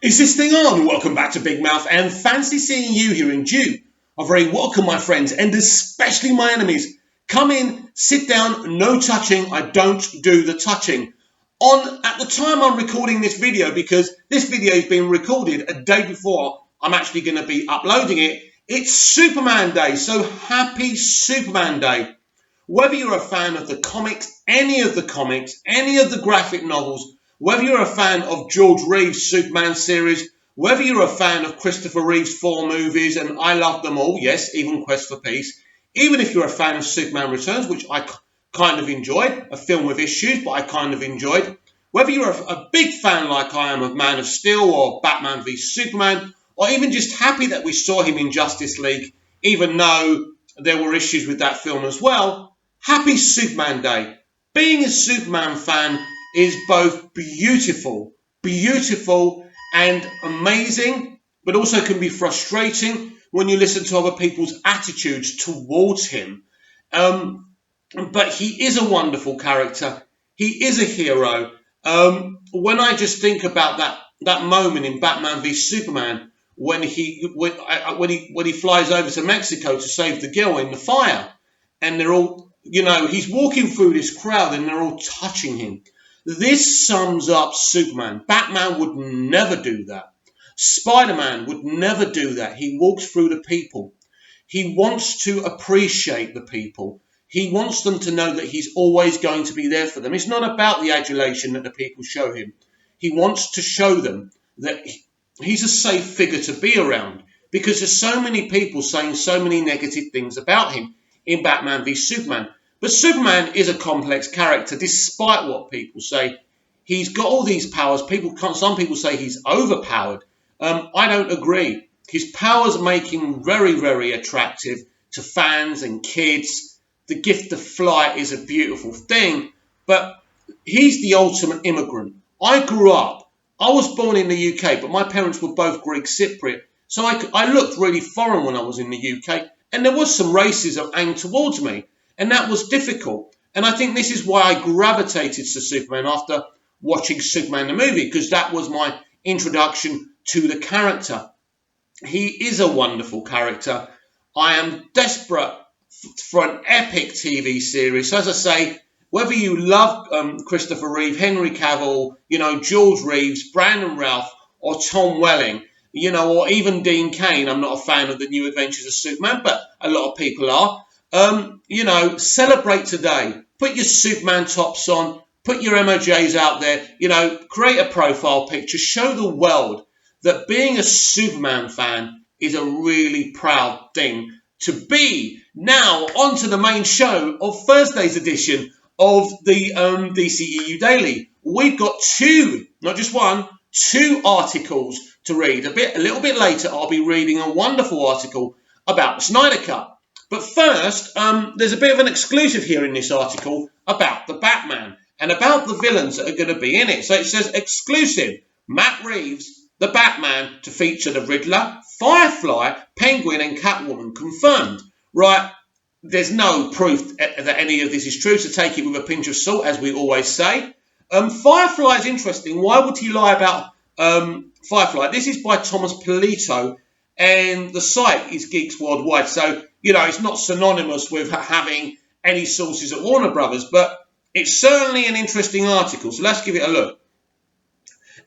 Is this thing on? Welcome back to Big Mouth and fancy seeing you here in June. A very welcome, my friends, and especially my enemies. Come in, sit down, no touching. I don't do the touching. At the time I'm recording this video, because this video is being recorded a day before I'm actually going to be uploading it, it's Superman Day, so happy Superman Day. Whether you're a fan of the comics, any of the graphic novels, whether you're a fan of George Reeves' Superman series, whether you're a fan of Christopher Reeves' 4 movies, and I love them all, yes, even Quest for Peace, even if you're a fan of Superman Returns, which I kind of enjoyed, a film with issues, but I kind of enjoyed, whether you're a big fan like I am of Man of Steel or Batman v Superman, or even just happy that we saw him in Justice League, even though there were issues with that film as well, happy Superman Day. Being a Superman fan is both beautiful and amazing, but also can be frustrating when you listen to other people's attitudes towards him. But he is a wonderful character. He is a hero. When I just think about that moment in Batman v Superman, when he flies over to Mexico to save the girl in the fire, and they're all, he's walking through this crowd and they're all touching him. This sums up Superman. Batman would never do that. Spider-Man would never do that. He walks through the people. He wants to appreciate the people. He wants them to know that he's always going to be there for them. It's not about the adulation that the people show him. He wants to show them that he's a safe figure to be around, because there's so many people saying so many negative things about him in Batman v Superman. But Superman is a complex character, despite what people say. He's got all these powers. Some people say he's overpowered. I don't agree. His powers make him very, very attractive to fans and kids. The gift of flight is a beautiful thing, but he's the ultimate immigrant. I was born in the UK, but my parents were both Greek Cypriot, so I looked really foreign when I was in the UK, and there was some racism aimed towards me, and that was difficult. And I think this is why I gravitated to Superman after watching Superman the movie, because that was my introduction to the character. He is a wonderful character. I am desperate for an epic TV series. So as I say, whether you love Christopher Reeve, Henry Cavill, George Reeves, Brandon Routh, or Tom Welling, or even Dean Cain, I'm not a fan of the New Adventures of Superman, but a lot of people are. Celebrate today. Put your Superman tops on. Put your emojis out there. Create a profile picture. Show the world that being a Superman fan is a really proud thing to be. Now, on to the main show of Thursday's edition of the DCEU Daily. We've got two, not just one, two articles to read. A little bit later, I'll be reading a wonderful article about the Snyder Cut. But first, there's a bit of an exclusive here in this article about the Batman and about the villains that are going to be in it. So it says, exclusive, Matt Reeves, the Batman, to feature the Riddler, Firefly, Penguin and Catwoman confirmed. Right, there's no proof that any of this is true, so take it with a pinch of salt, as we always say. Firefly is interesting. Why would he lie about Firefly? This is by Thomas Polito, and the site is Geeks Worldwide. So, it's not synonymous with having any sources at Warner Brothers, but it's certainly an interesting article. So let's give it a look.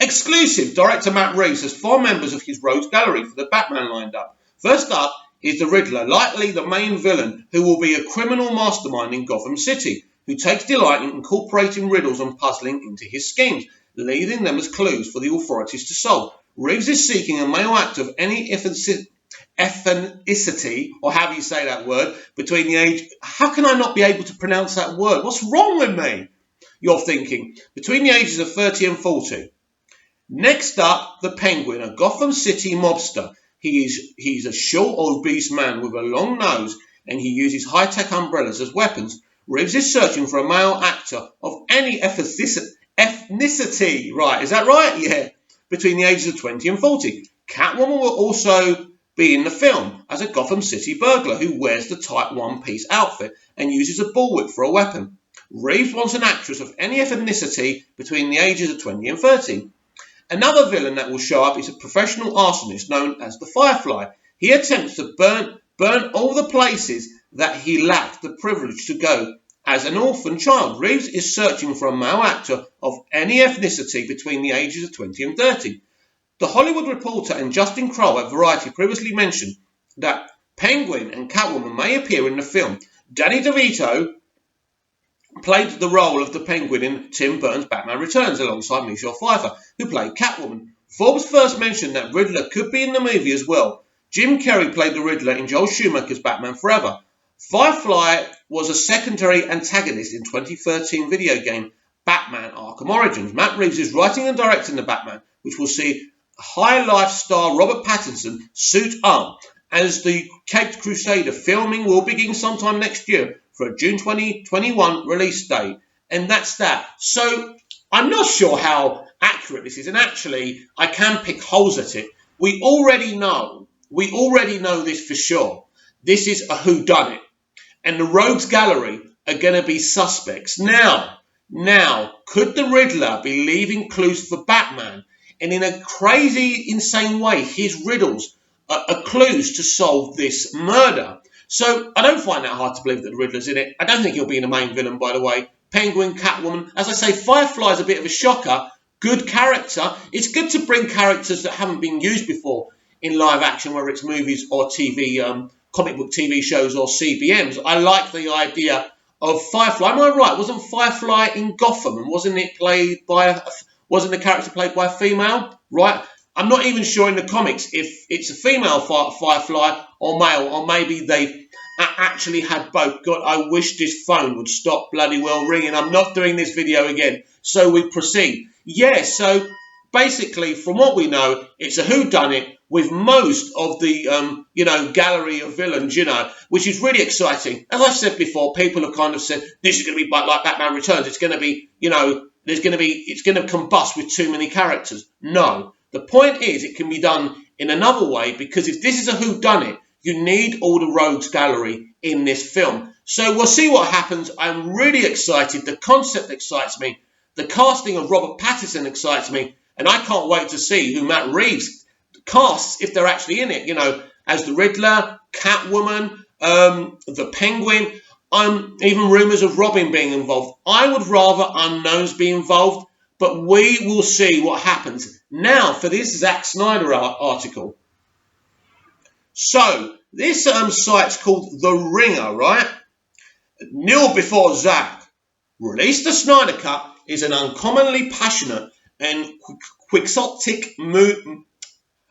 Exclusive, director Matt Reeves has 4 members of his Rogues Gallery for the Batman lined up. First up is the Riddler, likely the main villain, who will be a criminal mastermind in Gotham City, who takes delight in incorporating riddles and puzzling into his schemes, leaving them as clues for the authorities to solve. Reeves is seeking a male actor of any ethnicity, or however you say that word, between the age... How can I not be able to pronounce that word? What's wrong with me? You're thinking. Between the ages of 30 and 40. Next up, the Penguin, a Gotham City mobster. He's a short, obese man with a long nose, and he uses high-tech umbrellas as weapons. Reeves is searching for a male actor of any ethnicity. Right, is that right? Yeah. Between the ages of 20 and 40. Catwoman will also be in the film as a Gotham City burglar who wears the tight one-piece outfit and uses a bullwhip for a weapon. Reeves wants an actress of any ethnicity between the ages of 20 and 30. Another villain that will show up is a professional arsonist known as the Firefly. He attempts to burn all the places that he lacked the privilege to go as an orphan child. Reeves is searching for a male actor of any ethnicity between the ages of 20 and 30. The Hollywood Reporter and Justin Crowe at Variety previously mentioned that Penguin and Catwoman may appear in the film. Danny DeVito played the role of the Penguin in Tim Burton's Batman Returns alongside Michelle Pfeiffer, who played Catwoman. Forbes first mentioned that Riddler could be in the movie as well. Jim Carrey played the Riddler in Joel Schumacher's Batman Forever. Firefly was a secondary antagonist in 2013 video game Batman Arkham Origins. Matt Reeves is writing and directing the Batman, which will see high life star Robert Pattinson suit up as the Caped Crusader. Filming will begin sometime next year for a June 2021 release date. And that's that. So I'm not sure how accurate this is. And actually, I can pick holes at it. We already know this for sure. This is a whodunit. And the Rogues Gallery are going to be suspects. Now, could the Riddler be leaving clues for Batman? And in a crazy, insane way, his riddles are clues to solve this murder. So I don't find that hard to believe that the Riddler's in it. I don't think he'll be the main villain, by the way. Penguin, Catwoman. As I say, Firefly's a bit of a shocker. Good character. It's good to bring characters that haven't been used before in live action, whether it's movies or TV, comic book TV shows or CBMs. I like the idea of Firefly. Am I right? Wasn't Firefly in Gotham, and wasn't the character played by a female? Right? I'm not even sure in the comics if it's a female Firefly or male, or maybe they've actually had both. God, I wish this phone would stop bloody well ringing. I'm not doing this video again. So we proceed. Yeah, so basically, from what we know, it's a whodunit with most of the, gallery of villains, which is really exciting. As I've said before, people have kind of said, this is going to be like Batman Returns. It's going to be, it's going to combust with too many characters. No. The point is, it can be done in another way, because if this is a whodunit, you need all the Rogues Gallery in this film. So we'll see what happens. I'm really excited. The concept excites me. The casting of Robert Pattinson excites me. And I can't wait to see who Matt Reeves casts, if they're actually in it, as the Riddler, Catwoman, the Penguin, even rumours of Robin being involved. I would rather unknowns be involved, but we will see what happens. Now, for this Zack Snyder article. So, this site's called The Ringer, right? Kneel before Zack. Release the Snyder Cut is an uncommonly passionate and quixotic movement.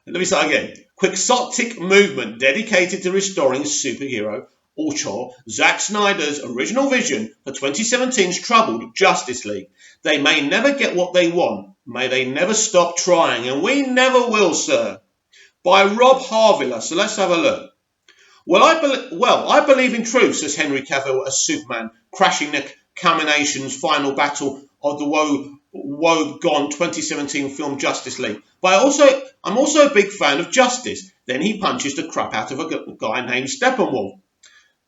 Let me start again. Quixotic movement dedicated to restoring superhero auteur Zack Snyder's original vision for 2017's troubled Justice League. They may never get what they want. May they never stop trying, and we never will, sir. By Rob Harviller. So let's have a look. Well, I believe in truth, says Henry Cavill as Superman, crashing the culmination's final battle of the woe-gone 2017 film Justice League. But I'm also a big fan of justice. Then he punches the crap out of a guy named Steppenwolf.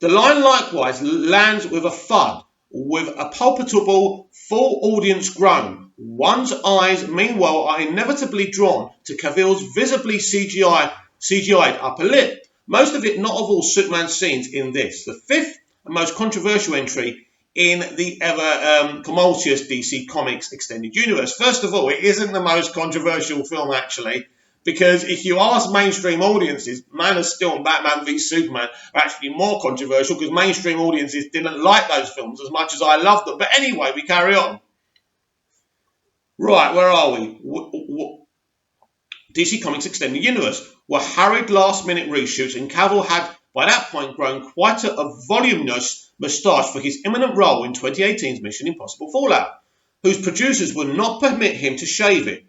The line likewise lands with a thud, with a palpable full audience groan. One's eyes, meanwhile, are inevitably drawn to Cavill's visibly CGI'd upper lip. Most of it not of all Superman scenes in this. The fifth and most controversial entry in the ever tumultuous DC Comics Extended Universe. First of all, it isn't the most controversial film, actually, because if you ask mainstream audiences, Man of Steel and Batman v Superman are actually more controversial, because mainstream audiences didn't like those films as much as I loved them. But anyway, we carry on. Right, where are we? DC Comics Extended Universe were hurried last-minute reshoots, and Cavill had, by that point, grown quite a voluminous moustache for his imminent role in 2018's Mission Impossible Fallout, whose producers would not permit him to shave it.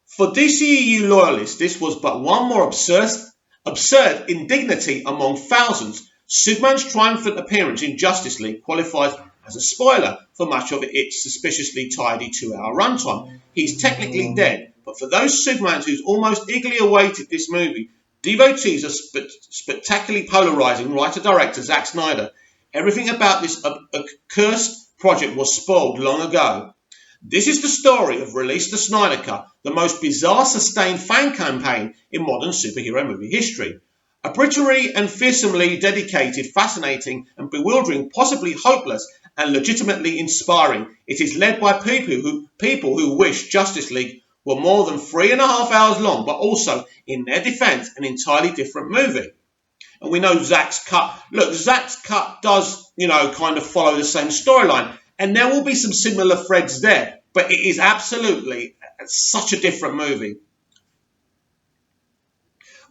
For DCEU loyalists, this was but one more absurd indignity among thousands. Superman's triumphant appearance in Justice League qualifies as a spoiler for much of its suspiciously tidy 2-hour runtime. He's technically dead, but for those Supermans who's almost eagerly awaited this movie, devotees of spectacularly polarizing writer-director Zack Snyder, everything about this accursed project was spoiled long ago. This is the story of Release the Snyder Cut, the most bizarre sustained fan campaign in modern superhero movie history. Arbitrary and fearsomely dedicated, fascinating and bewildering, possibly hopeless and legitimately inspiring, it is led by people who wish Justice League were more than 3.5 hours long, but also, in their defence, an entirely different movie. And we know Zack's cut. Look, Zack's cut does, kind of follow the same storyline. And there will be some similar threads there. But it is absolutely such a different movie.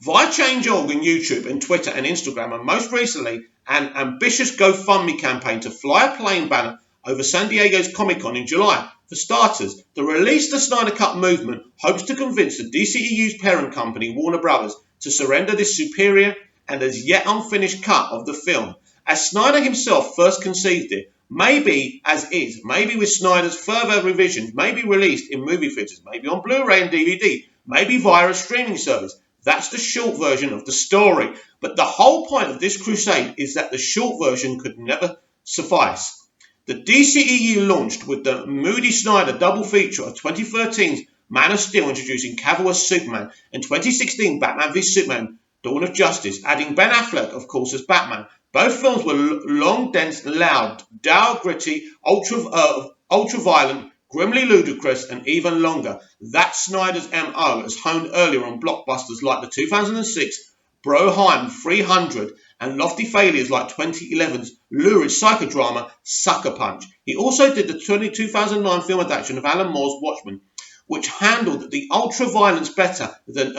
Via Change.org and YouTube and Twitter and Instagram, and most recently, an ambitious GoFundMe campaign to fly a plane banner over San Diego's Comic-Con in July. For starters, the Release the Snyder Cut movement hopes to convince the DCEU's parent company, Warner Brothers, to surrender this superior and as yet unfinished cut of the film, as Snyder himself first conceived it, maybe as is, maybe with Snyder's further revisions, maybe released in movie theatres, maybe on Blu-ray and DVD, maybe via a streaming service. That's the short version of the story. But the whole point of this crusade is that the short version could never suffice. The DCEU launched with the Moody Snyder double feature of 2013's Man of Steel introducing Cavill as Superman and 2016 Batman v Superman Dawn of Justice, adding Ben Affleck, of course, as Batman. Both films were long, dense, loud, dour, gritty, ultra-violent, grimly ludicrous, and even longer. That's Snyder's MO, as honed earlier on blockbusters like the 2006 Broheim 300 and lofty failures like 2011's lurid psychodrama Sucker Punch. He also did the 2009 film adaptation of Alan Moore's Watchmen, which handled the ultra-violence better than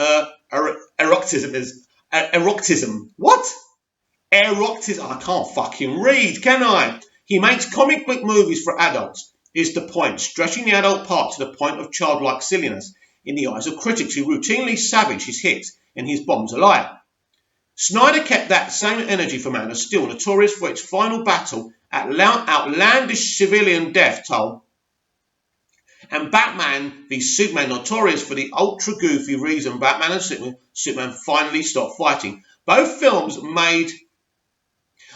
eroticism. What? Eroticism. I can't fucking read, can I? He makes comic book movies for adults, is the point, stretching the adult part to the point of childlike silliness in the eyes of critics who routinely savage his hits and his bombs alike. Snyder kept that same energy for Man of Steel, notorious for its final battle at outlandish civilian death toll, and Batman v Superman, notorious for the ultra-goofy reason Batman and Superman finally stopped fighting. Both films made...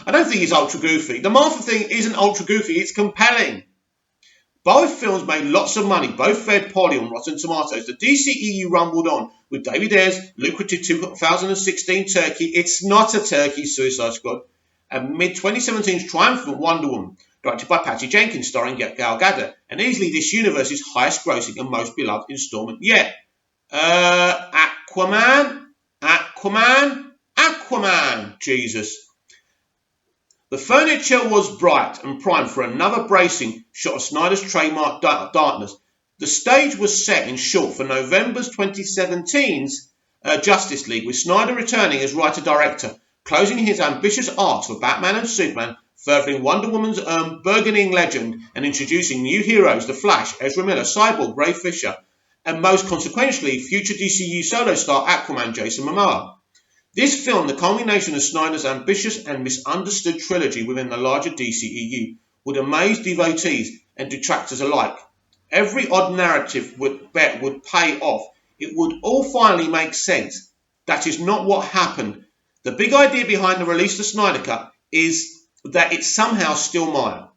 I don't think it's ultra-goofy. The Martha thing isn't ultra-goofy, it's compelling. Both films made lots of money, both fared poorly on Rotten Tomatoes. The DCEU rumbled on with David Ayer's lucrative 2016 turkey, It's Not a Turkey, Suicide Squad, and mid-2017's triumphant Wonder Woman, directed by Patty Jenkins, starring Gal Gadot, and easily this universe's highest grossing and most beloved installment yet. Aquaman, Jesus. The furniture was bright and primed for another bracing shot of Snyder's trademark darkness. The stage was set in short for November's 2017's Justice League, with Snyder returning as writer-director, closing his ambitious arcs for Batman and Superman, furthering Wonder Woman's burgeoning legend, and introducing new heroes, The Flash, Ezra Miller, Cyborg, Ray Fisher, and most consequentially, future DCU solo star Aquaman, Jason Momoa. This film, the culmination of Snyder's ambitious and misunderstood trilogy within the larger DCEU, would amaze devotees and detractors alike. Every odd narrative would pay off. It would all finally make sense. That is not what happened. The big idea behind the Release the Snyder Cut is that it's somehow still mine.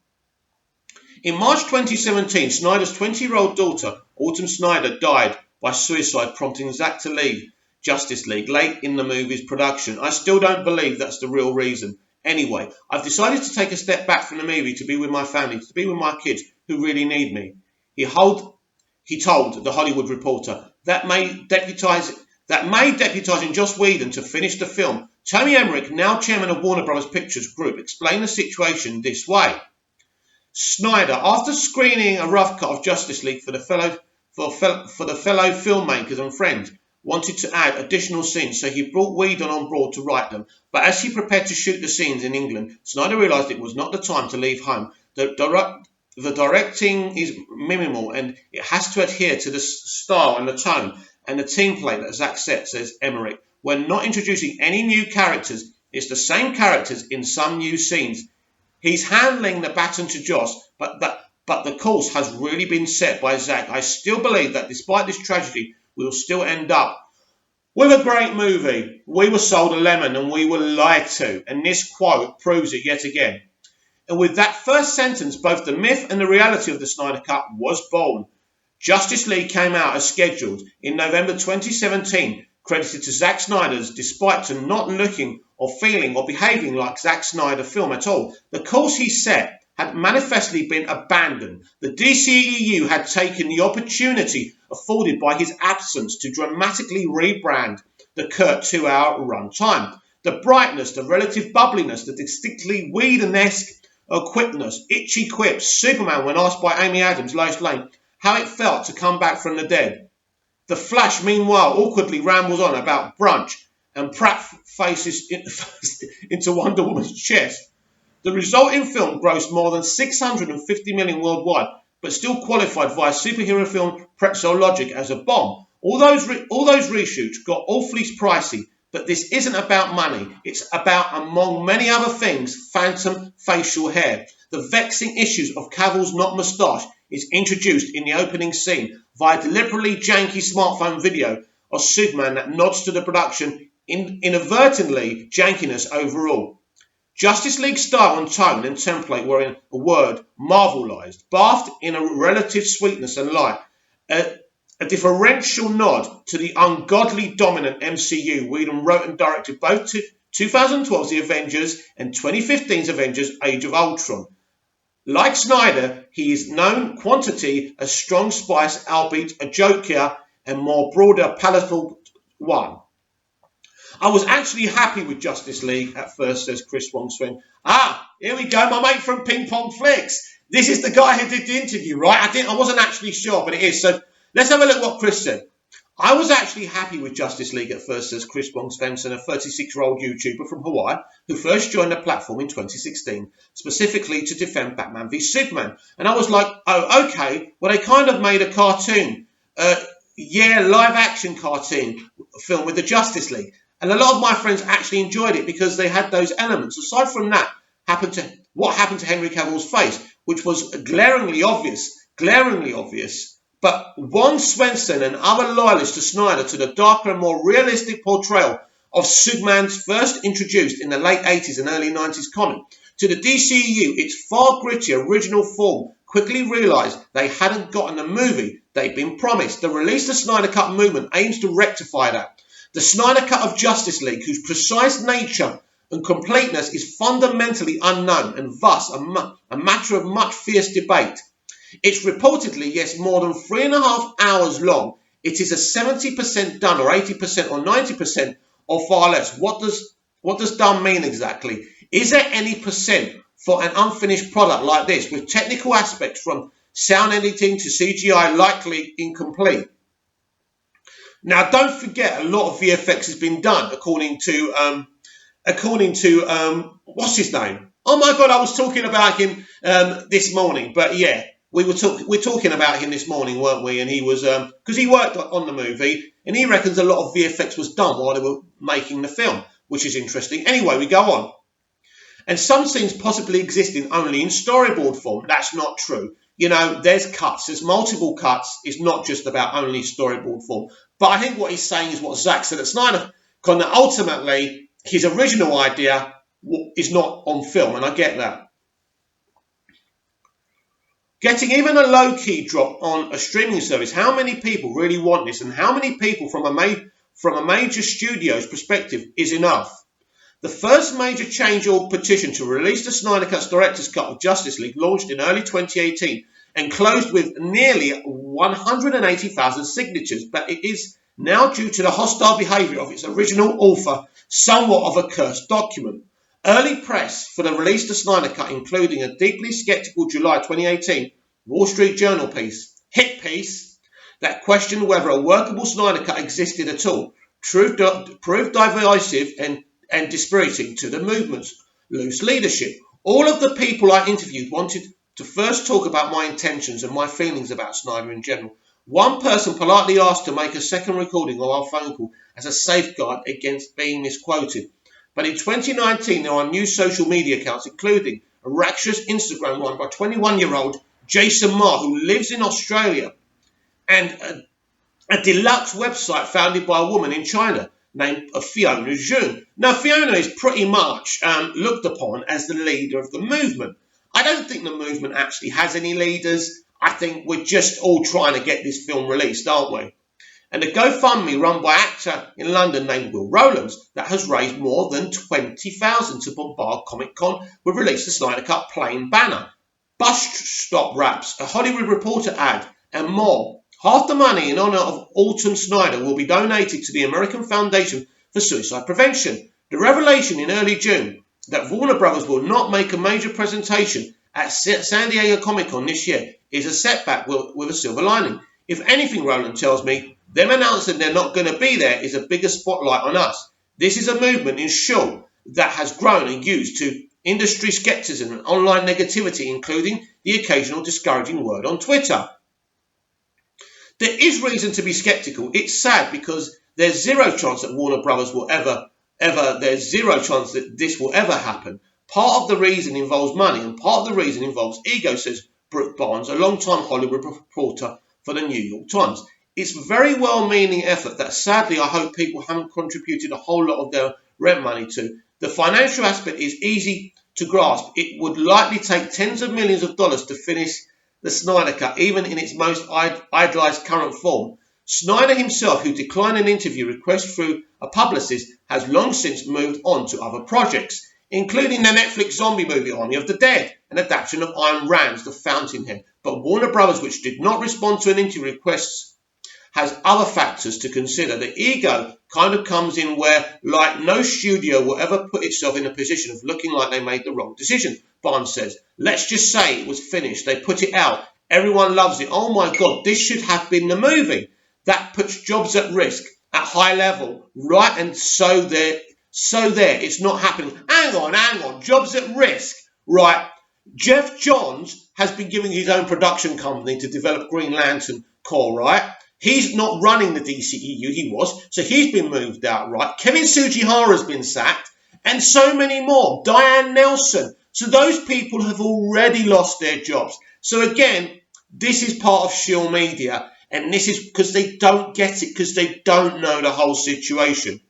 In March 2017, Snyder's 20-year-old daughter, Autumn Snyder, died by suicide, prompting Zack to leave Justice League late in the movie's production. I still don't believe that's the real reason. Anyway, I've decided to take a step back from the movie to be with my family, to be with my kids who really need me. He told The Hollywood Reporter. That made deputising Joss Whedon to finish the film. Tony Emmerich, now chairman of Warner Brothers Pictures Group, explained the situation this way. Snyder, after screening a rough cut of Justice League for the fellow filmmakers and friends, wanted to add additional scenes, so he brought Whedon on board to write them. But as he prepared to shoot the scenes in England, Snyder realised it was not the time to leave home. The directing is minimal, and it has to adhere to the style and the tone and the team play that Zack set, says Emmerich. We're not introducing any new characters. It's the same characters in some new scenes. He's handling the baton to Joss, but the course has really been set by Zack. I still believe that despite this tragedy, we'll still end up with a great movie. We were sold a lemon and we were lied to, and this quote proves it yet again. And with that first sentence, both the myth and the reality of the Snyder Cut was born. Justice League came out as scheduled in November 2017, credited to Zack Snyder's, despite to not looking or feeling or behaving like Zack Snyder film at all. The course he set had manifestly been abandoned. The dceu had taken the opportunity afforded by his absence to dramatically rebrand the curt 2-hour runtime. The brightness, the relative bubbliness, the distinctly Whedon-esque quickness, itchy quips, Superman when asked by Amy Adams, Lois Lane, how it felt to come back from the dead. The Flash, meanwhile, awkwardly rambles on about brunch, and Pratt faces into Wonder Woman's chest. The resulting film grossed more than $650 million worldwide, but still qualified via superhero film pretzel logic as a bomb. All those reshoots got awfully pricey, but this isn't about money. It's about, among many other things, phantom facial hair. The vexing issues of Cavill's not moustache is introduced in the opening scene via deliberately janky smartphone video of Superman that nods to the production inadvertently jankiness overall. Justice League style and tone and template were, in a word, marvelised, bathed in a relative sweetness and light, a differential nod to the ungodly dominant MCU Whedon wrote and directed both 2012's The Avengers and 2015's Avengers Age of Ultron. Like Snyder, he is known quantity a strong spice, albeit a jokier and more broader palatable one. I was actually happy with Justice League at first, says Chris Wongswin. Here we go, my mate from Ping Pong Flicks. This is the guy who did the interview, right? I wasn't actually sure, but it is. So let's have a look at what Chris said. I was actually happy with Justice League at first, says Chris Wongsvensson, a 36-year-old YouTuber from Hawaii who first joined the platform in 2016, specifically to defend Batman v Superman. And I was like, oh, okay, well, they kind of made a cartoon, live-action cartoon film with the Justice League. And a lot of my friends actually enjoyed it because they had those elements. Aside from that, what happened to Henry Cavill's face, which was glaringly obvious. But Juan Swenson and other loyalists to Snyder to the darker and more realistic portrayal of Superman's first introduced in the late 80s and early 90s comic. To the DCEU, its far grittier original form quickly realised they hadn't gotten the movie they'd been promised. The Release the Snyder Cut movement aims to rectify that. The Snyder Cut of Justice League, whose precise nature and completeness is fundamentally unknown and thus a matter of much fierce debate. It's reportedly, yes, more than 3.5 hours long. It is a 70% done or 80% or 90% or far less. What does done mean exactly? Is there any percent for an unfinished product like this with technical aspects from sound editing to CGI likely incomplete? Now, don't forget, a lot of VFX has been done, according to what's his name? Oh my God, I was talking about him this morning. But yeah, we're talking about him this morning, weren't we? And he was because he worked on the movie, and he reckons a lot of VFX was done while they were making the film, which is interesting. Anyway, we go on. And some scenes possibly existing only in storyboard form. That's not true. You know, there's cuts. There's multiple cuts. It's not just about only storyboard form. But I think what he's saying is what Zack said at Snyder, that ultimately his original idea is not on film, and I get that. Getting even a low-key drop on a streaming service, how many people really want this, and how many people from a major studio's perspective is enough? The first major change or petition to release the Snyder Cut's Director's Cut of Justice League launched in early 2018 and closed with nearly 180,000 signatures, but it is now, due to the hostile behaviour of its original author, somewhat of a cursed document. Early press for the Release the Snyder Cut, including a deeply sceptical July 2018 Wall Street Journal hit piece, that questioned whether a workable Snyder Cut existed at all, proved divisive and dispiriting to the movement's loose leadership. All of the people I interviewed wanted to first talk about my intentions and my feelings about Snyder in general. One person politely asked to make a second recording of our phone call as a safeguard against being misquoted. But in 2019, there are new social media accounts, including a rapturous Instagram one by 21-year-old Jason Ma, who lives in Australia, and a deluxe website founded by a woman in China named Fiona Jun. Now, Fiona is pretty much looked upon as the leader of the movement. I don't think the movement actually has any leaders. I think we're just all trying to get this film released, aren't we? And the GoFundMe run by an actor in London named Will Rowlands that has raised more than $20,000 to bombard Comic-Con with Release the Snyder Cut plain banner, bus stop wraps, a Hollywood Reporter ad, and more. Half the money in honour of Alton Snyder will be donated to the American Foundation for Suicide Prevention. The revelation in early June that Warner Brothers will not make a major presentation at San Diego Comic-Con this year is a setback with a silver lining. If anything, Rowland tells me, them announcing they're not going to be there is a bigger spotlight on us. This is a movement in short that has grown and used to industry skepticism and online negativity, including the occasional discouraging word on Twitter. There is reason to be skeptical. It's sad because there's zero chance that Warner Brothers will there's zero chance that this will ever happen. Part of the reason involves money and part of the reason involves ego, says Brooke Barnes, a long-time Hollywood reporter for the New York Times. It's a very well-meaning effort that sadly I hope people haven't contributed a whole lot of their rent money to. The financial aspect is easy to grasp. It would likely take tens of millions of dollars to finish the Snyder Cut, even in its most idealized current form. Snyder himself, who declined an interview request through a publicist, has long since moved on to other projects, including the Netflix zombie movie Army of the Dead, an adaptation of Ayn Rand's The Fountainhead. But Warner Brothers, which did not respond to an interview request, has other factors to consider. The ego kind of comes in where, like, no studio will ever put itself in a position of looking like they made the wrong decision. Barnes says, let's just say it was finished. They put it out. Everyone loves it. Oh my God, this should have been the movie. That puts jobs at risk at high level, right? And so there, it's not happening. Hang on, jobs at risk, right? Jeff Johns has been giving his own production company to develop Green Lantern Corps, right? He's not running the DCEU, he was, so he's been moved out, right? Kevin Tsujihara's been sacked, and so many more. Diane Nelson. So those people have already lost their jobs. So again, this is part of shill media, and this is because they don't get it, because they don't know the whole situation.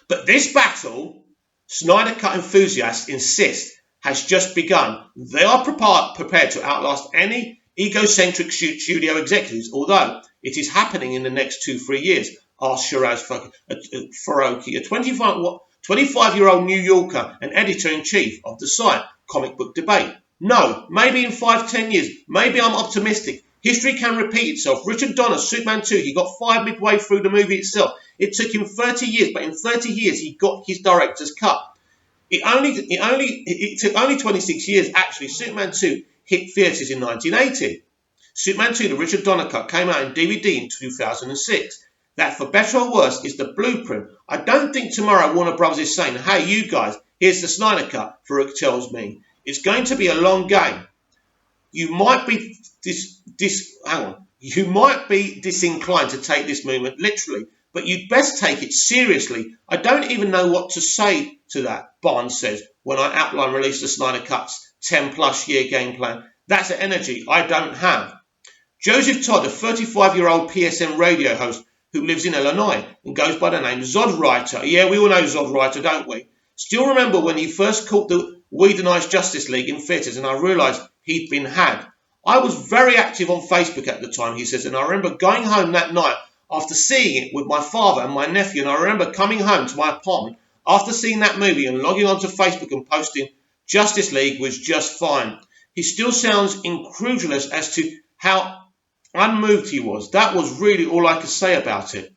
But this battle, Snyder Cut enthusiasts insist, has just begun. They are prepared to outlast any egocentric studio executives, although it is happening in the next 2-3 years, asked Shiraz Faroki, a 25-year-old New Yorker and editor-in-chief of the site Comic Book Debate. No, maybe in 5-10 years, maybe I'm optimistic. History can repeat itself. Richard Donner's Superman 2, he got fired midway through the movie itself. It took him 30 years, but in 30 years he got his director's cut. It took only 26 years, actually. Superman 2 hit theatres in 1980. Superman 2, the Richard Donner cut, came out in DVD in 2006. That, for better or worse, is the blueprint. I don't think tomorrow Warner Brothers is saying, hey, you guys, here's the Snyder cut, Farouk tells me. It's going to be a long game. You might be disinclined to take this movement literally, but you'd best take it seriously. I don't even know what to say to that, Barnes says, when I outline Release the Snyder Cut's 10-plus year game plan. That's an energy I don't have. Joseph Todd, a 35-year-old PSM radio host who lives in Illinois and goes by the name Zod Writer. Yeah, we all know Zod Writer, don't we? Still remember when he first caught the Whedonized Justice League in theatres and I realised he'd been had. I was very active on Facebook at the time, he says, and I remember going home that night after seeing it with my father and my nephew, and I remember coming home to my apartment after seeing that movie and logging onto Facebook and posting Justice League was just fine. He still sounds incredulous as to how unmoved he was. That was really all I could say about it.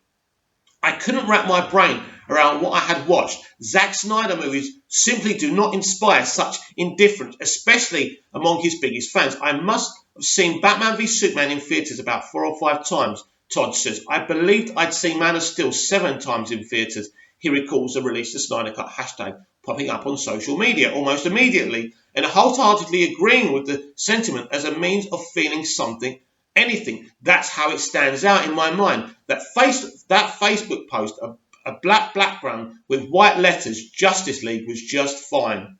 I couldn't wrap my brain around what I had watched. Zack Snyder movies simply do not inspire such indifference, especially among his biggest fans. I must have seen Batman v Superman in theatres about 4 or 5 times, Todd says. I believed I'd seen Man of Steel 7 times in theatres. He recalls the Release the Snyder Cut hashtag popping up on social media almost immediately and wholeheartedly agreeing with the sentiment as a means of feeling something, anything. That's how it stands out in my mind. That Facebook post, a black background with white letters, Justice League was just fine.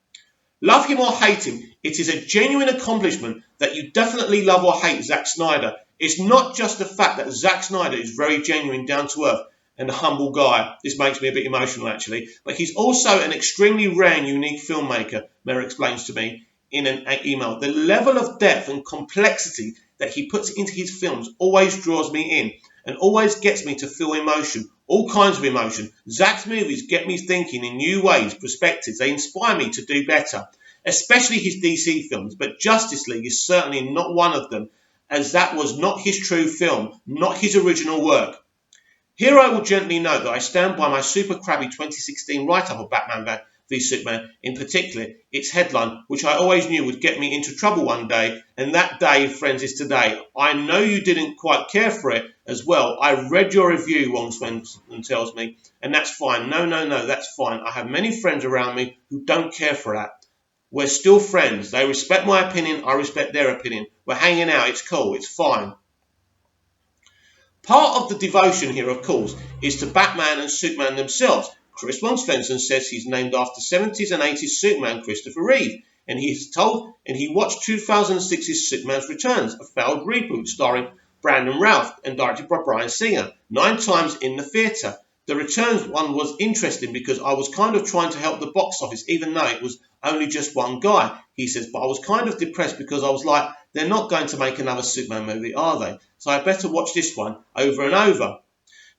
Love him or hate him, it is a genuine accomplishment that you definitely love or hate Zack Snyder. It's not just the fact that Zack Snyder is very genuine, down to earth, and a humble guy. This makes me a bit emotional, actually. But he's also an extremely rare and unique filmmaker, Mer explains to me in an email. The level of depth and complexity that he puts into his films always draws me in and always gets me to feel emotion, all kinds of emotion. Zach's movies get me thinking in new ways, perspectives. They inspire me to do better, especially his DC films. But Justice League is certainly not one of them, as that was not his true film, not his original work. Here I will gently note that I stand by my super crabby 2016 write-up of Batman v Superman, in particular its headline, which I always knew would get me into trouble one day, and that day, friends, is today. I know you didn't quite care for it as well. I read your review, Wong Svensson tells me, and that's fine. No, that's fine. I have many friends around me who don't care for that. We're still friends. They respect my opinion. I respect their opinion. We're hanging out. It's cool. It's fine. Part of the devotion here, of course, is to Batman and Superman themselves. Chris Wong Svensson says he's named after 70s and 80s Superman Christopher Reeve, and he watched 2006's Superman's Returns, a failed reboot starring Brandon Routh and directed by Bryan Singer, 9 times in the theatre. The Returns one was interesting because I was kind of trying to help the box office, even though it was only just one guy, he says, but I was kind of depressed because I was like, they're not going to make another Superman movie, are they? So I better watch this one over and over.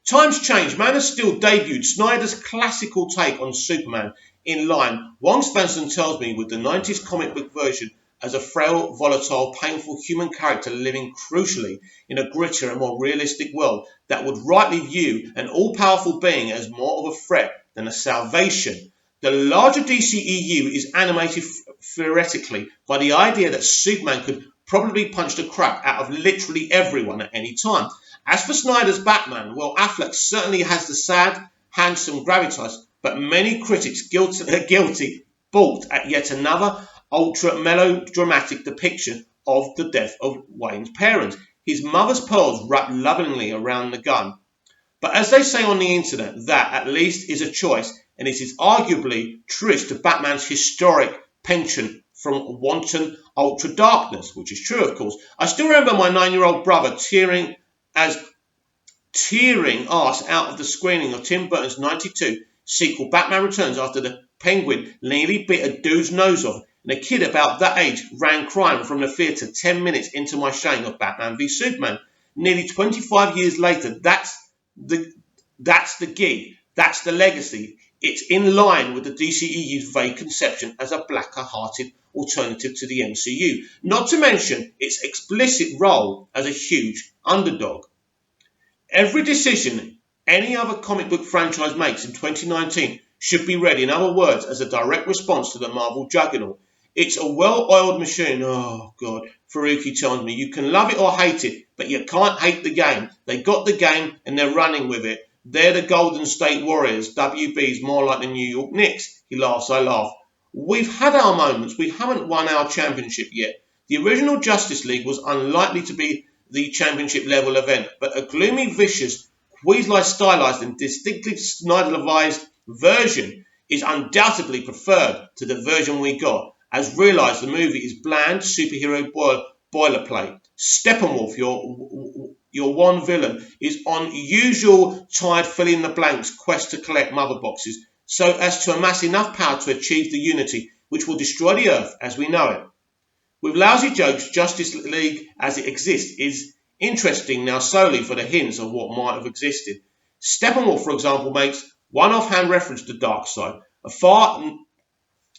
Times change. Man of Steel debuted Snyder's classical take on Superman in line, Wong Svensson tells me, with the 90s comic book version as a frail, volatile, painful human character living crucially in a grittier and more realistic world that would rightly view an all-powerful being as more of a threat than a salvation. The larger dceu is animated theoretically by the idea that Superman could probably punch the crap out of literally everyone at any time. As for Snyder's Batman, well, Affleck certainly has the sad, handsome gravitas, but many critics guilty balked at yet another ultra melodramatic depiction of the death of Wayne's parents, his mother's pearls wrapped lovingly around the gun. But as they say on the internet, that at least is a choice, and it is arguably truest to Batman's historic penchant from wanton ultra darkness, which is true, of course. I still remember my 9-year-old brother tearing arse out of the screening of Tim Burton's 92 sequel Batman Returns after the Penguin nearly bit a dude's nose off, and a kid about that age ran crying from the theatre 10 minutes into my showing of Batman v Superman. Nearly 25 years later, that's the gig, that's the legacy. It's in line with the DCEU's vague conception as a blacker-hearted alternative to the MCU, not to mention its explicit role as a huge underdog. Every decision any other comic book franchise makes in 2019 should be read, in other words, as a direct response to the Marvel juggernaut. It's a well-oiled machine. Oh, God. Faruqi tells me, you can love it or hate it, but you can't hate the game. They got the game and they're running with it. They're the Golden State Warriors. WB's more like the New York Knicks. He laughs, I laugh. We've had our moments. We haven't won our championship yet. The original Justice League was unlikely to be the championship level event, but a gloomy, vicious, Weasley stylized and distinctly Snyderized version is undoubtedly preferred to the version we got. As realised, the movie is bland superhero boilerplate. Steppenwolf, your one villain, is on usual tired fill-in-the-blanks quest to collect mother boxes so as to amass enough power to achieve the unity which will destroy the Earth as we know it. With lousy jokes, Justice League as it exists is interesting now solely for the hints of what might have existed. Steppenwolf, for example, makes one offhand reference to Darkseid, a far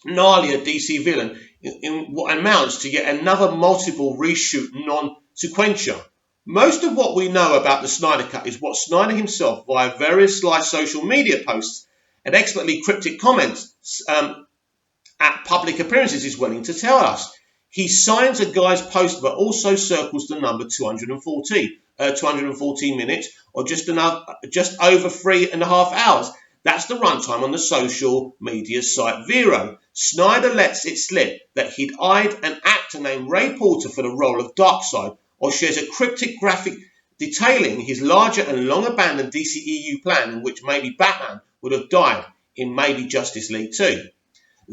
gnarlier DC villain in what amounts to yet another multiple reshoot non-sequentia. Most of what we know about the Snyder Cut is what Snyder himself, via various live social media posts and expertly cryptic comments at public appearances, is willing to tell us. He signs a guy's post but also circles the number 214 minutes, or just over 3.5 hours. That's the runtime on the social media site Vero. Snyder lets it slip that he'd eyed an actor named Ray Porter for the role of Darkseid, or shares a cryptic graphic detailing his larger and long-abandoned DCEU plan in which maybe Batman would have died in maybe Justice League 2.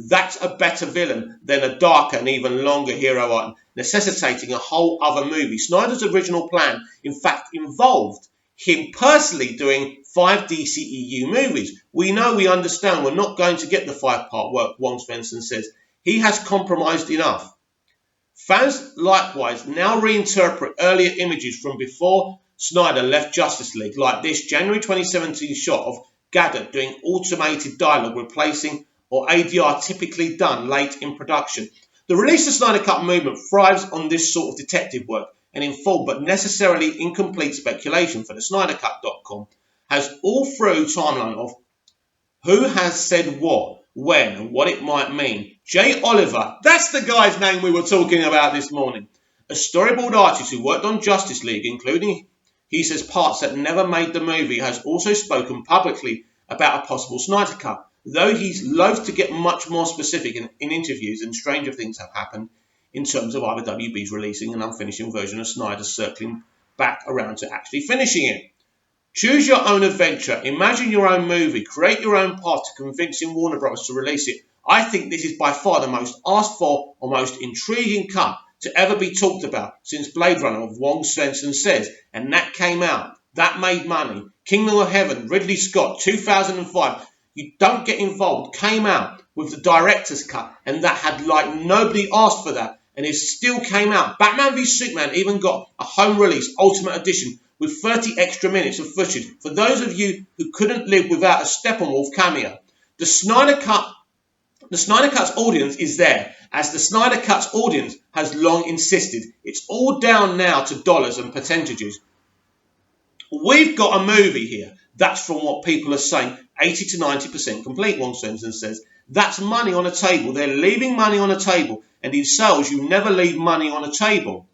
That's a better villain than a darker and even longer hero arc, necessitating a whole other movie. Snyder's original plan, in fact, involved him personally doing 5 DCEU movies. We understand we're not going to get the 5-part work, Wong Svensson says. He has compromised enough. Fans likewise now reinterpret earlier images from before Snyder left Justice League, like this January 2017 shot of Gadot doing automated dialogue replacing or ADR typically done late in production. The release of Snyder Cut movement thrives on this sort of detective work, and in full but necessarily incomplete speculation for the SnyderCut.com has all through timeline of who has said what, when, and what it might mean. Jay Oliver, that's the guy's name we were talking about this morning. A storyboard artist who worked on Justice League, including, he says, parts that never made the movie, has also spoken publicly about a possible Snyder Cut, though he's loath to get much more specific in interviews, and stranger things have happened in terms of either WB's releasing an unfinishing version of Snyder circling back around to actually finishing it. Choose your own adventure, imagine your own movie, create your own path to convincing Warner Bros. To release it. I think this is by far the most asked for or most intriguing cut to ever be talked about since Blade Runner of Wong Svensson says, and that came out. That made money. Kingdom of Heaven, Ridley Scott, 2005. You Don't Get Involved came out with the director's cut, and that had like nobody asked for that, and it still came out. Batman v Superman even got a home release Ultimate Edition with 30 extra minutes of footage for those of you who couldn't live without a Steppenwolf cameo. The Snyder Cut's audience is there, as the Snyder Cut's audience has long insisted. It's all down now to dollars and percentages. We've got a movie here. That's from what people are saying. 80 to 90% complete, Wong Svensson says. That's money on a table. They're leaving money on a table. And in sales, you never leave money on a table.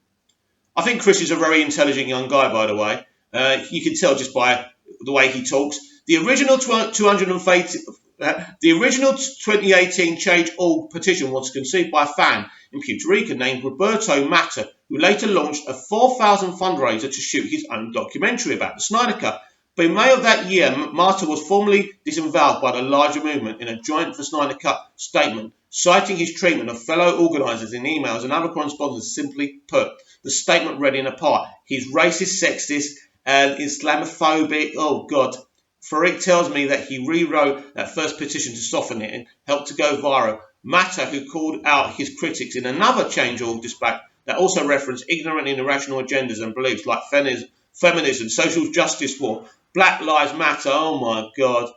I think Chris is a very intelligent young guy, by the way. You can tell just by the way he talks. The original 2018 Change.org petition was conceived by a fan in Puerto Rico named Roberto Mata, who later launched a 4,000 fundraiser to shoot his own documentary about the Snyder Cut. But in May of that year, Mata was formally disavowed by the larger movement in a Joint for Snyder Cut statement, citing his treatment of fellow organisers in emails and other correspondence. Simply put, the statement read in a part: he's racist, sexist, and Islamophobic. Oh, God. Farik tells me that he rewrote that first petition to soften it and helped to go viral. Mata, who called out his critics in another Change.org dispatch that also referenced ignorant and irrational agendas and beliefs like feminism, social justice war, Black Lives Matter. Oh, my God.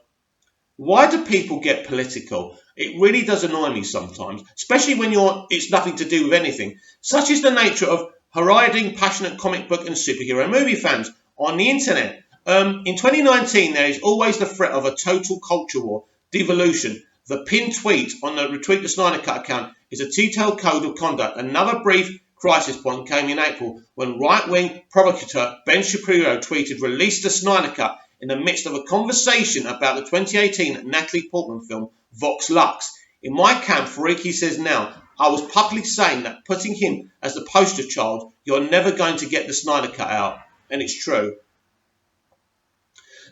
Why do people get political? It really does annoy me sometimes, especially when it's nothing to do with anything. Such is the nature of haranguing passionate comic book and superhero movie fans on the internet. In 2019, there is always the threat of a total culture war, devolution. The pinned tweet on the Retweet the Snyder Cut account is a detailed code of conduct. Another brief crisis point came in April when right-wing provocateur Ben Shapiro tweeted, "Release the Snyder Cut," in the midst of a conversation about the 2018 Natalie Portman film Vox Lux. In my camp, Fariki says now, I was publicly saying that putting him as the poster child, you're never going to get the Snyder Cut out. And it's true.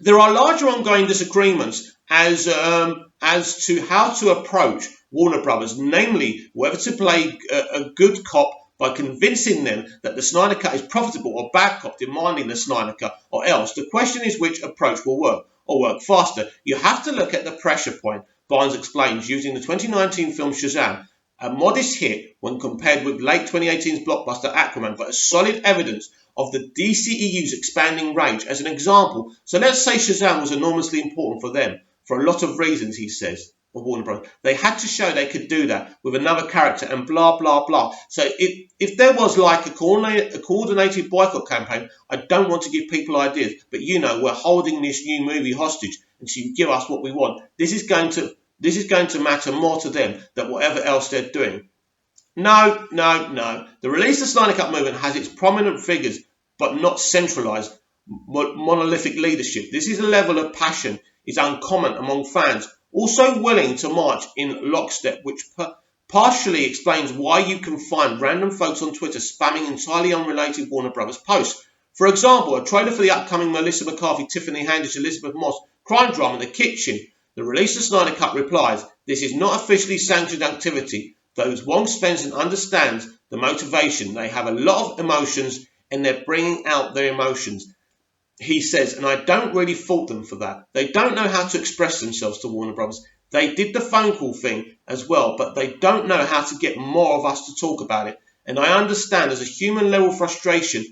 There are larger ongoing disagreements as to how to approach Warner Brothers, namely whether to play a good cop by convincing them that the Snyder Cut is profitable, or bad cop demanding the Snyder Cut, or else. The question is which approach will work, or work faster. You have to look at the pressure point, Barnes explains, using the 2019 film Shazam, a modest hit when compared with late 2018's blockbuster Aquaman, but as solid evidence of the DCEU's expanding range as an example. So let's say Shazam was enormously important for them, for a lot of reasons, he says, of Warner Bros. They had to show they could do that with another character and blah, blah, blah. So if there was like a coordinated boycott campaign, I don't want to give people ideas, but we're holding this new movie hostage until you give us what we want. This is going to matter more to them than whatever else they're doing. No. The Release the Snyder Cut movement has its prominent figures, but not centralised, monolithic leadership. This is a level of passion is uncommon among fans, also willing to march in lockstep, which partially explains why you can find random folks on Twitter spamming entirely unrelated Warner Brothers posts. For example, a trailer for the upcoming Melissa McCarthy, Tiffany Haddish, Elizabeth Moss crime drama The Kitchen. The Release the Snyder Cut replies, this is not officially sanctioned activity. Those Wong Svensson understands the motivation. They have a lot of emotions and they're bringing out their emotions. he says, and I don't really fault them for that. They don't know how to express themselves to Warner Brothers. They did the phone call thing as well, but they don't know how to get more of us to talk about it. And I understand as a human level frustration,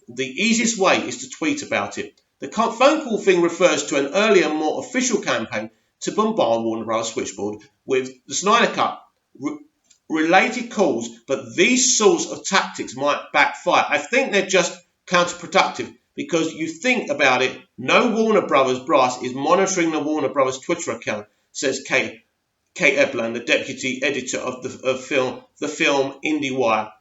the easiest way is to tweet about it. The phone call thing refers to an earlier, more official campaign to bombard Warner Bros. Switchboard with the Snyder Cut related calls, but these sorts of tactics might backfire. I think they're just counterproductive because you think about it, no Warner Brothers brass is monitoring the Warner Brothers Twitter account, says Kate Ebland, the deputy editor of the film IndieWire.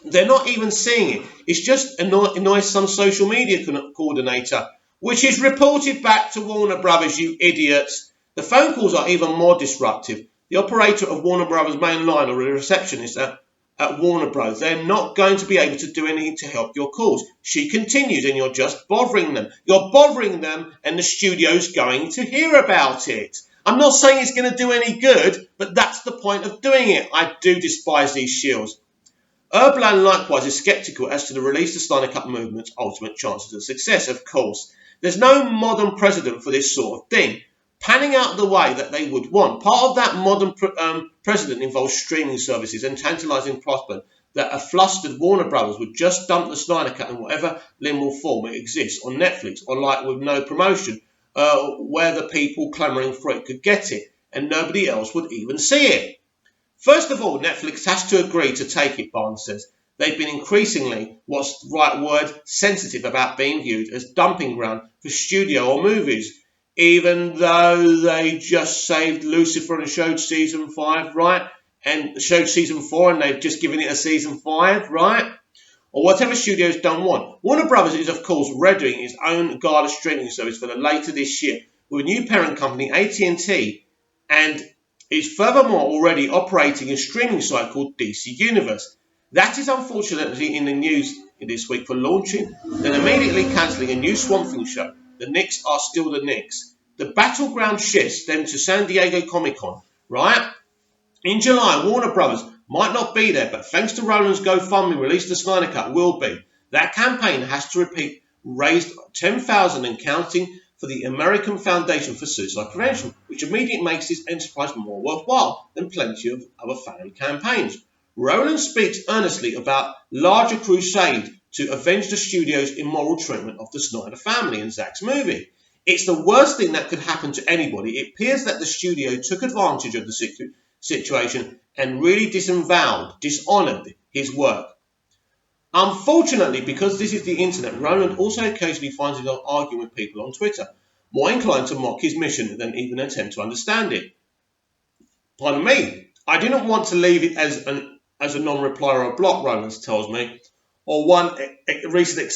They're not even seeing it. It's just annoys some social media coordinator, which is reported back to Warner Brothers, you idiots. The phone calls are even more disruptive. The operator of Warner Brothers' main line or the receptionist at Warner Bros. They're not going to be able to do anything to help your calls. She continues, and you're just bothering them. You're bothering them, and the studio's going to hear about it. I'm not saying it's going to do any good, but that's the point of doing it. I do despise these shills. Erbland likewise is sceptical as to the release of Snyder Cut movement's ultimate chances of success. Of course, there's no modern precedent for this sort of thing panning out the way that they would want. Part of that modern precedent involves streaming services and tantalising prospect that a flustered Warner Brothers would just dump the Snyder Cut in whatever liminal form it exists on Netflix, or like with no promotion, where the people clamouring for it could get it, and nobody else would even see it. First of all, Netflix has to agree to take it, Barnes says. They've been increasingly, what's the right word, sensitive about being viewed as dumping ground for studio or movies, even though they just saved Lucifer and showed season 5, right? And showed season 4 and they've just given it a season 5, right? Or whatever studios don't want. Warner Brothers is, of course, readying its own Gala streaming service for later this year with a new parent company, AT&T, and is furthermore already operating a streaming site called DC Universe. That is unfortunately in the news this week for launching, then immediately cancelling a new Swamp Thing show. The Knicks are still the Knicks. The battleground shifts then to San Diego Comic-Con, right? In July, Warner Brothers might not be there, but thanks to Roland's GoFundMe release, the Snyder Cut will be. That campaign has to repeat raised $10,000 and counting for the American Foundation for Suicide Prevention, which immediately makes this enterprise more worthwhile than plenty of other fan campaigns. Roland speaks earnestly about larger crusade to avenge the studio's immoral treatment of the Snyder family in Zack's movie. It's the worst thing that could happen to anybody. It appears that the studio took advantage of the situation and really dishonoured his work. Unfortunately, because this is the internet, Roland also occasionally finds himself arguing with people on Twitter, more inclined to mock his mission than even attempt to understand it. Pardon me, I didn't want to leave it as a non-reply or a block, Roland tells me, or one recent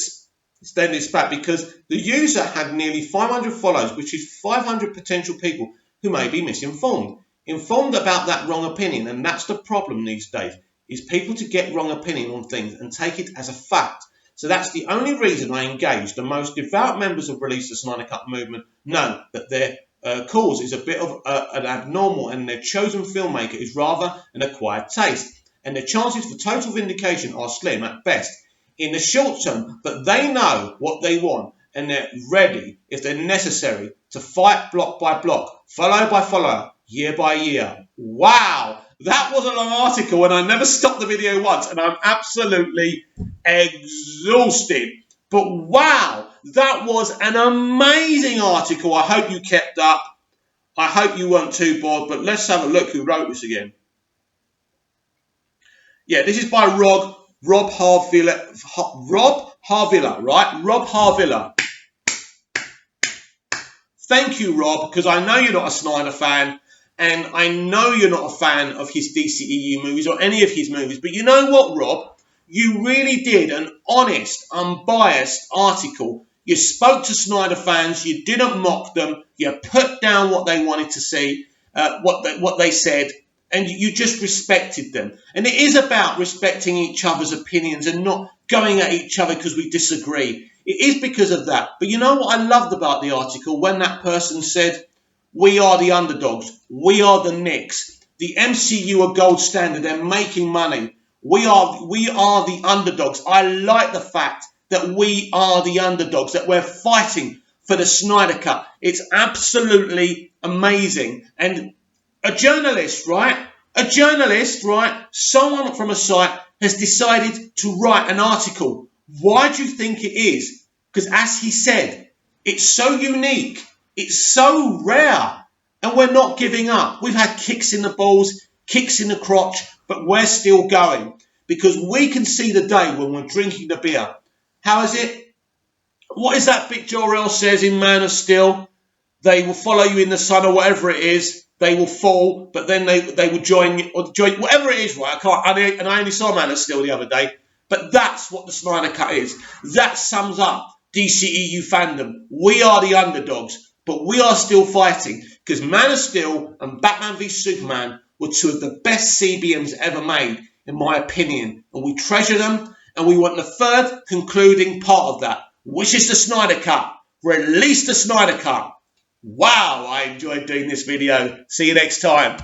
extended spat, because the user had nearly 500 follows, which is 500 potential people who may be misinformed, informed about that wrong opinion, and that's the problem these days, is people to get wrong opinion on things and take it as a fact. So that's the only reason I engaged. The most devout members of Release the Snyder Cut movement know that their cause is a bit of an abnormal, and their chosen filmmaker is rather an acquired taste, and their chances for total vindication are slim at best in the short term, but they know what they want, and they're ready, if they're necessary, to fight block by block, follow by follow, year by year. Wow, that was a long article, and I never stopped the video once, and I'm absolutely exhausted. But wow, that was an amazing article. I hope you kept up. I hope you weren't too bored, but let's have a look who wrote this again. Yeah, this is by Rob Harvilla, right? Rob Harvilla. Thank you, Rob, because I know you're not a Snyder fan, and I know you're not a fan of his DCEU movies or any of his movies. But you know what, Rob? You really did an honest, unbiased article. You spoke to Snyder fans. You didn't mock them. You put down what they wanted to see, what they said, and you just respected them. And it is about respecting each other's opinions and not going at each other because we disagree. It is because of that. But you know what I loved about the article? When that person said, we are the underdogs. We are the Knicks. The MCU are gold standard. They're making money. We are the underdogs. I like the fact that we are the underdogs, that we're fighting for the Snyder Cut. It's absolutely amazing. And a journalist, right? Someone from a site has decided to write an article. Why do you think it is? Because as he said, it's so unique. It's so rare. And we're not giving up. We've had kicks in the balls, kicks in the crotch, but we're still going. Because we can see the day when we're drinking the beer. How is it? What is that bit Jor-El says in Man of Steel? They will follow you in the sun or whatever it is. They will fall, but then they will join you, or join, whatever it is, right? I only saw Man of Steel the other day. But that's what the Snyder Cut is. That sums up DCEU fandom. We are the underdogs, but we are still fighting. Because Man of Steel and Batman v Superman were two of the best CBMs ever made, in my opinion. And we treasure them, and we want the third concluding part of that, which is the Snyder Cut. Release the Snyder Cut. Wow, I enjoyed doing this video. See you next time.